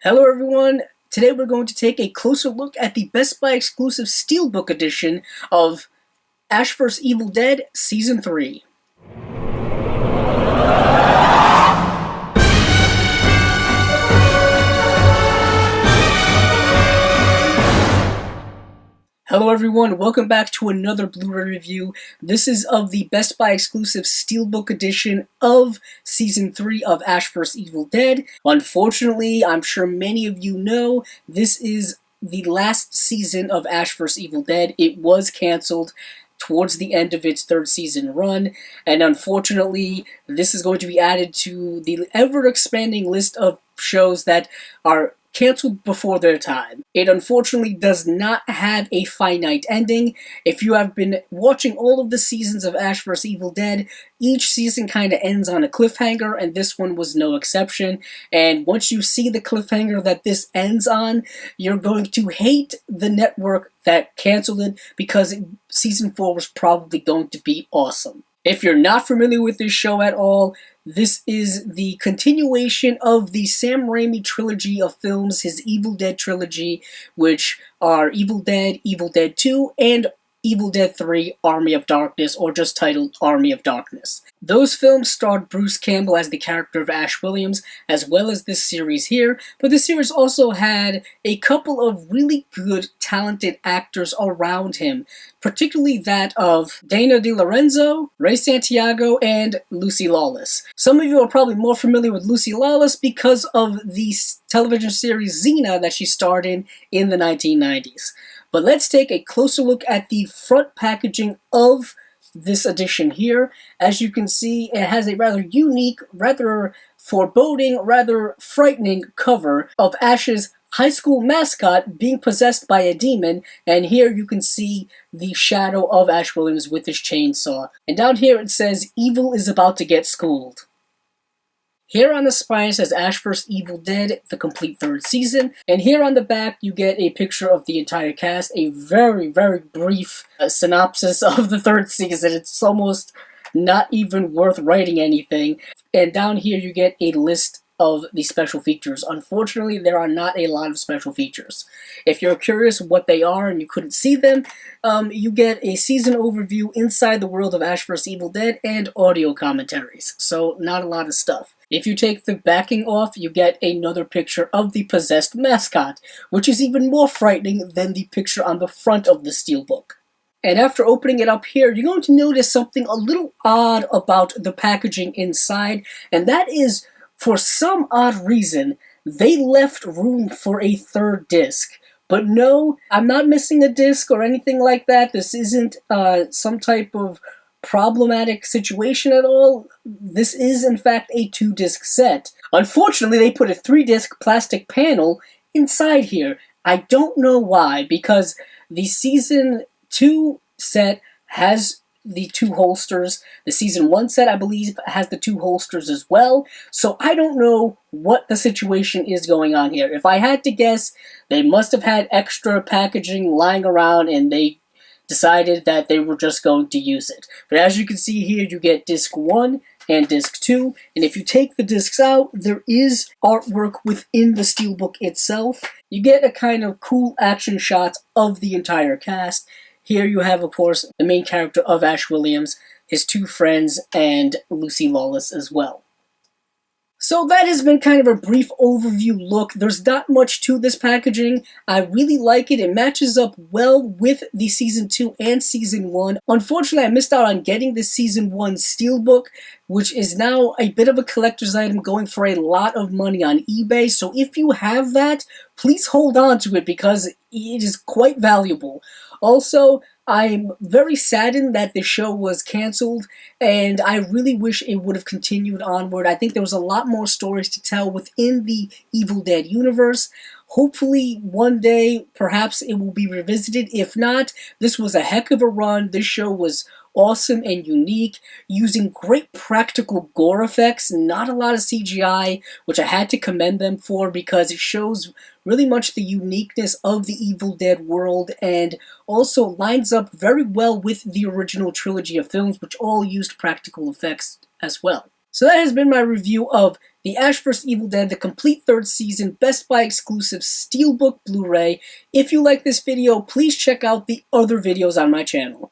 Hello everyone, today we're going to take a closer look at the Best Buy Exclusive Steelbook edition of Ash vs. Evil Dead Season 3. Hello everyone, welcome back to another Blu-ray review. This is of the Best Buy Exclusive Steelbook edition of Season 3 of Ash vs. Evil Dead. Unfortunately, I'm sure many of you know, this is the last season of Ash vs. Evil Dead. It was canceled towards the end of its third season run, and unfortunately, this is going to be added to the ever-expanding list of shows that are canceled before their time. It unfortunately does not have a finite ending. If you have been watching all of the seasons of Ash vs. Evil Dead, each season kind of ends on a cliffhanger, and this one was no exception. And once you see the cliffhanger that this ends on, you're going to hate the network that canceled it, because Season 4 was probably going to be awesome. If you're not familiar with this show at all, this is the continuation of the Sam Raimi trilogy of films, his Evil Dead trilogy, which are Evil Dead 2, and Evil Dead 3, Army of Darkness, or just titled Army of Darkness. Those films starred Bruce Campbell as the character of Ash Williams, as well as this series here, but this series also had a couple of really good, talented actors around him, particularly that of Dana DeLorenzo, Ray Santiago, and Lucy Lawless. Some of you are probably more familiar with Lucy Lawless because of the television series Xena that she starred in the 1990s. But let's take a closer look at the front packaging of this edition here. As you can see, it has a rather unique, rather foreboding, rather frightening cover of Ash's high school mascot being possessed by a demon, and here you can see the shadow of Ash Williams with his chainsaw. And down here it says, "Evil is about to get schooled." Here on the spine it says Ash vs. Evil Dead, the complete third season, and here on the back you get a picture of the entire cast, a very, very brief synopsis of the third season. It's almost not even worth writing anything. And down here you get a list of the special features. Unfortunately, there are not a lot of special features. If you're curious what they are and you couldn't see them, you get a season overview inside the world of Ash vs. Evil Dead and audio commentaries. So not a lot of stuff. If you take the backing off, you get another picture of the possessed mascot, which is even more frightening than the picture on the front of the steelbook. And after opening it up here, you're going to notice something a little odd about the packaging inside, and that is, for some odd reason, they left room for a third disc. But no, I'm not missing a disc or anything like that. This isn't some type of problematic situation at all. This is, in fact, a 2-disc set. Unfortunately, they put a 3-disc plastic panel inside here. I don't know why, because the Season 2 set has the 2 holsters. The Season 1 set, I believe, has the 2 holsters as well. So I don't know what the situation is going on here. If I had to guess, they must have had extra packaging lying around and they decided that they were just going to use it. But as you can see here, you get disc 1 and disc 2, and if you take the discs out, there is artwork within the steelbook itself. You get a kind of cool action shot of the entire cast. Here you have, of course, the main character of Ash Williams, his 2 friends, and Lucy Lawless as well. So that has been kind of a brief overview look. There's not much to this packaging. I really like it. It matches up well with the Season 2 and Season 1. Unfortunately, I missed out on getting the Season 1 Steelbook, which is now a bit of a collector's item going for a lot of money on eBay. So if you have that, please hold on to it because it is quite valuable. Also, I'm very saddened that the show was canceled, and I really wish it would have continued onward. I think there was a lot more stories to tell within the Evil Dead universe. Hopefully, one day, perhaps it will be revisited. If not, this was a heck of a run. This show was awesome and unique, using great practical gore effects, not a lot of CGI, which I had to commend them for because it shows really much the uniqueness of the Evil Dead world and also lines up very well with the original trilogy of films, which all used practical effects as well. So that has been my review of the Ash vs. Evil Dead, the complete third season, Best Buy exclusive Steelbook Blu-ray. If you like this video, please check out the other videos on my channel.